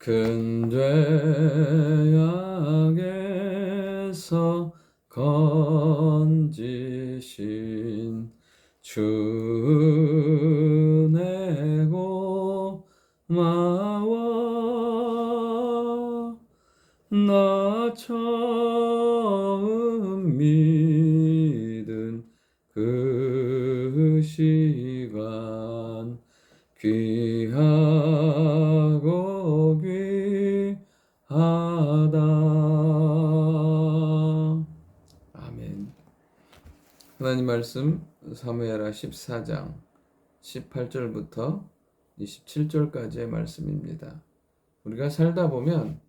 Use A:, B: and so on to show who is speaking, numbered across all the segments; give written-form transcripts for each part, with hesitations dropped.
A: 큰 죄악에서 건지신 주 내 고마워. 나 처음 믿은 그 시간 귀하고 귀하다. 아멘. 하나님 말씀 사무엘하 14장 18절부터 27절까지의 말씀입니다. 우리가 살다 보면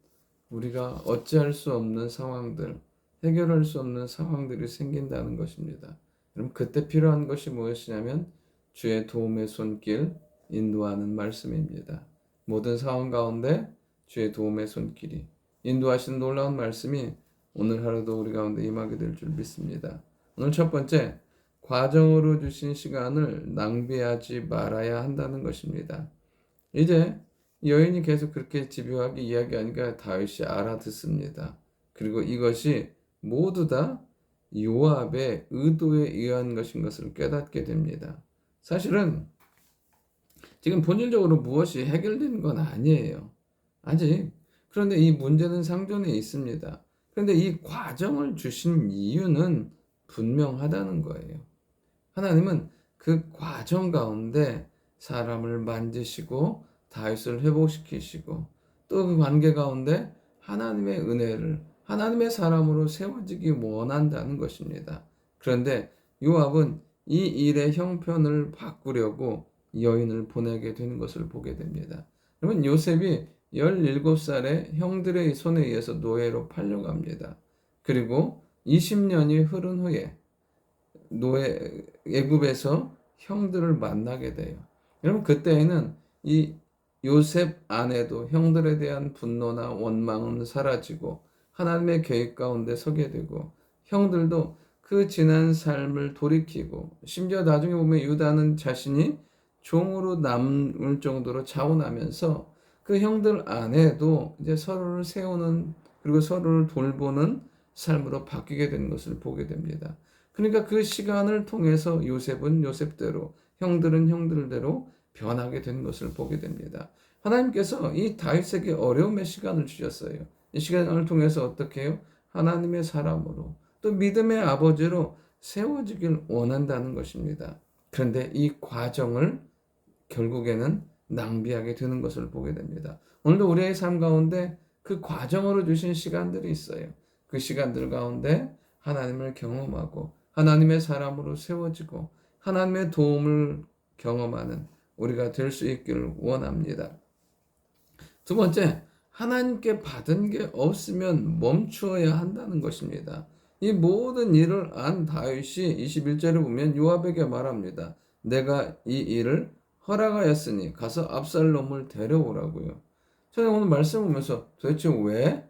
A: 우리가 어찌할 수 없는 상황들, 해결할 수 없는 상황들이 생긴다는 것입니다. 그럼 그때 필요한 것이 무엇이냐면 주의 도움의 손길, 인도하는 말씀입니다. 모든 상황 가운데 주의 도움의 손길이 인도하시는 놀라운 말씀이 오늘 하루도 우리 가운데 임하게 될 줄 믿습니다. 오늘 첫 번째, 과정으로 주신 시간을 낭비하지 말아야 한다는 것입니다. 이제 여인이 계속 그렇게 집요하게 이야기하니까 다윗이 알아듣습니다. 그리고 이것이 모두 다 요압의 의도에 의한 것인 것을 깨닫게 됩니다. 사실은 지금 본질적으로 무엇이 해결된 건 아니에요. 아직. 그런데 이 문제는 상존해 있습니다. 그런데 이 과정을 주신 이유는 분명하다는 거예요. 하나님은 그 과정 가운데 사람을 만지시고 다윗을 회복시키시고 또 그 관계 가운데 하나님의 은혜를 하나님의 사람으로 세워지기 원한다는 것입니다. 그런데 요압은 이 일의 형편을 바꾸려고 여인을 보내게 되는 것을 보게 됩니다. 여러분, 요셉이 17살에 형들의 손에 의해서 노예로 팔려갑니다. 그리고 20년이 흐른 후에 애굽에서 형들을 만나게 돼요. 여러분, 그때에는 이 요셉 안에도 형들에 대한 분노나 원망은 사라지고 하나님의 계획 가운데 서게 되고 형들도 그 지난 삶을 돌이키고 심지어 나중에 보면 유다는 자신이 종으로 남을 정도로 자원하면서 그 형들 안에도 이제 서로를 세우는 그리고 서로를 돌보는 삶으로 바뀌게 되는 것을 보게 됩니다. 그러니까 그 시간을 통해서 요셉은 요셉대로 형들은 형들대로 변하게 된 것을 보게 됩니다. 하나님께서 이 다윗에게 어려움의 시간을 주셨어요. 이 시간을 통해서 어떻게 해요? 하나님의 사람으로 또 믿음의 아버지로 세워지길 원한다는 것입니다. 그런데 이 과정을 결국에는 낭비하게 되는 것을 보게 됩니다. 오늘도 우리의 삶 가운데 그 과정으로 주신 시간들이 있어요. 그 시간들 가운데 하나님을 경험하고 하나님의 사람으로 세워지고 하나님의 도움을 경험하는 우리가 될 수 있기를 원합니다. 두 번째, 하나님께 받은 게 없으면 멈추어야 한다는 것입니다. 이 모든 일을 안 다윗이 21절에 보면 요압에게 말합니다. 내가 이 일을 허락하였으니 가서 압살롬을 데려오라고요. 저는 오늘 말씀 보면서 도대체 왜?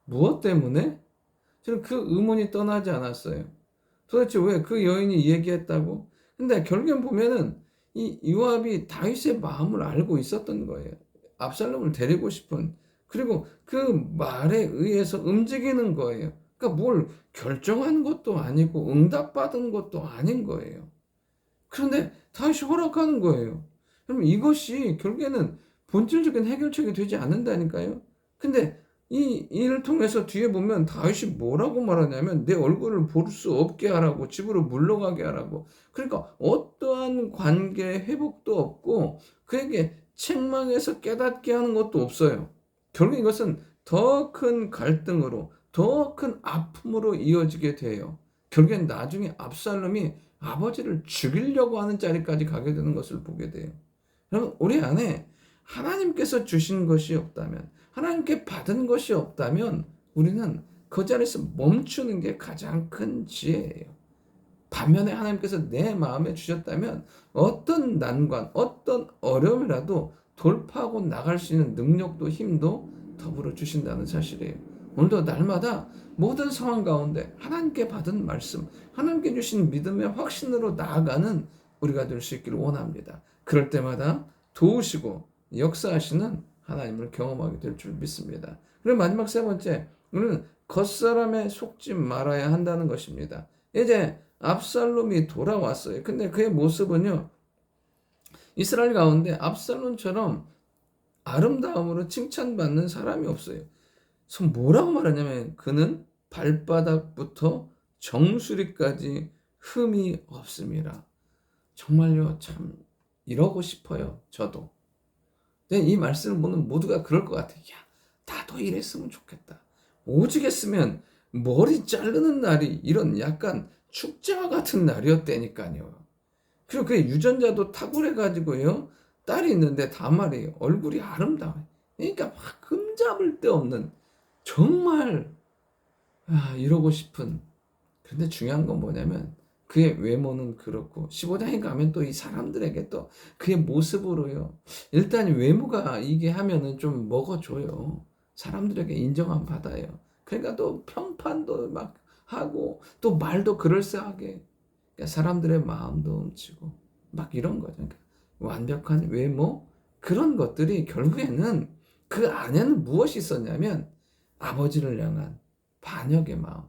A: 무엇 때문에? 저는 그 의문이 떠나지 않았어요. 도대체 왜 그 여인이 얘기했다고? 근데 결국엔 보면은 이 요압이 다윗의 마음을 알고 있었던 거예요. 압살롬을 데리고 싶은, 그리고 그 말에 의해서 움직이는 거예요. 그러니까 뭘 결정한 것도 아니고 응답받은 것도 아닌 거예요. 그런데 다윗이 허락하는 거예요. 그럼 이것이 결국에는 본질적인 해결책이 되지 않는다니까요. 근데 이 일을 통해서 뒤에 보면 다윗이 뭐라고 말하냐면 내 얼굴을 볼 수 없게 하라고, 집으로 물러가게 하라고. 그러니까 어떠한 관계 회복도 없고 그에게 책망해서 깨닫게 하는 것도 없어요. 결국 이것은 더 큰 갈등으로, 더 큰 아픔으로 이어지게 돼요. 결국엔 나중에 압살롬이 아버지를 죽이려고 하는 자리까지 가게 되는 것을 보게 돼요. 여러분, 우리 안에 하나님께서 주신 것이 없다면, 하나님께 받은 것이 없다면 우리는 그 자리에서 멈추는 게 가장 큰 지혜예요. 반면에 하나님께서 내 마음에 주셨다면 어떤 난관, 어떤 어려움이라도 돌파하고 나갈 수 있는 능력도 힘도 더불어 주신다는 사실이에요. 오늘도 날마다 모든 상황 가운데 하나님께 받은 말씀, 하나님께 주신 믿음의 확신으로 나아가는 우리가 될 수 있기를 원합니다. 그럴 때마다 도우시고 역사하시는 하나님을 경험하게 될 줄 믿습니다. 그리고 마지막 세 번째, 우리는 겉사람에 속지 말아야 한다는 것입니다. 이제 압살롬이 돌아왔어요. 근데 그의 모습은요, 이스라엘 가운데 압살롬처럼 아름다움으로 칭찬받는 사람이 없어요. 그래서 뭐라고 말하냐면 그는 발바닥부터 정수리까지 흠이 없습니다. 정말요, 참 이러고 싶어요. 저도. 근데 이 말씀을 보는 모두가 그럴 것 같아요. 야, 나도 이랬으면 좋겠다. 오죽했으면 머리 자르는 날이 이런 약간 축제와 같은 날이었다니까요. 그리고 그 유전자도 탁월해가지고요. 딸이 있는데 다말이 얼굴이 아름다워요. 그러니까 막 흠잡을 데 없는 정말 이러고 싶은. 그런데 중요한 건 뭐냐면 그의 외모는 그렇고 15장에 가면 또 이 사람들에게 또 그의 모습으로요. 일단 외모가 이게 하면은 좀 먹어줘요. 사람들에게 인정함 받아요. 그러니까 또 평판도 막 하고 또 말도 그럴싸하게 그러니까 사람들의 마음도 훔치고 막 이런 거죠. 그러니까 완벽한 외모 그런 것들이 결국에는 그 안에는 무엇이 있었냐면 아버지를 향한 반역의 마음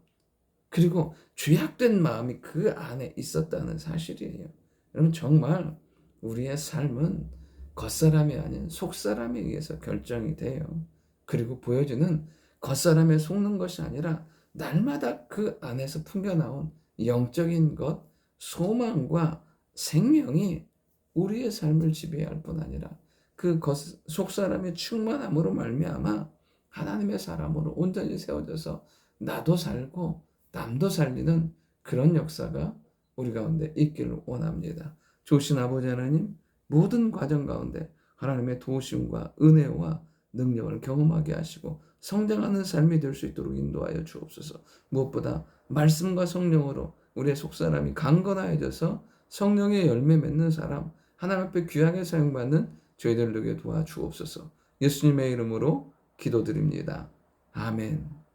A: 그리고 죄악된 마음이 그 안에 있었다는 사실이에요. 여러분 정말 우리의 삶은 겉사람이 아닌 속사람에 의해서 결정이 돼요. 그리고 보여지는 겉사람에 속는 것이 아니라 날마다 그 안에서 풍겨나온 영적인 것, 소망과 생명이 우리의 삶을 지배할 뿐 아니라 그 속사람의 충만함으로 말미암아 하나님의 사람으로 온전히 세워져서 나도 살고 남도 살리는 그런 역사가 우리 가운데 있기를 원합니다. 좋으신 아버지 하나님, 모든 과정 가운데 하나님의 도우심과 은혜와 능력을 경험하게 하시고 성장하는 삶이 될 수 있도록 인도하여 주옵소서. 무엇보다 말씀과 성령으로 우리의 속사람이 강건하여져서 성령의 열매 맺는 사람, 하나님 앞에 귀하게 사용받는 저희들 되게 도와주옵소서. 예수님의 이름으로 기도드립니다. 아멘.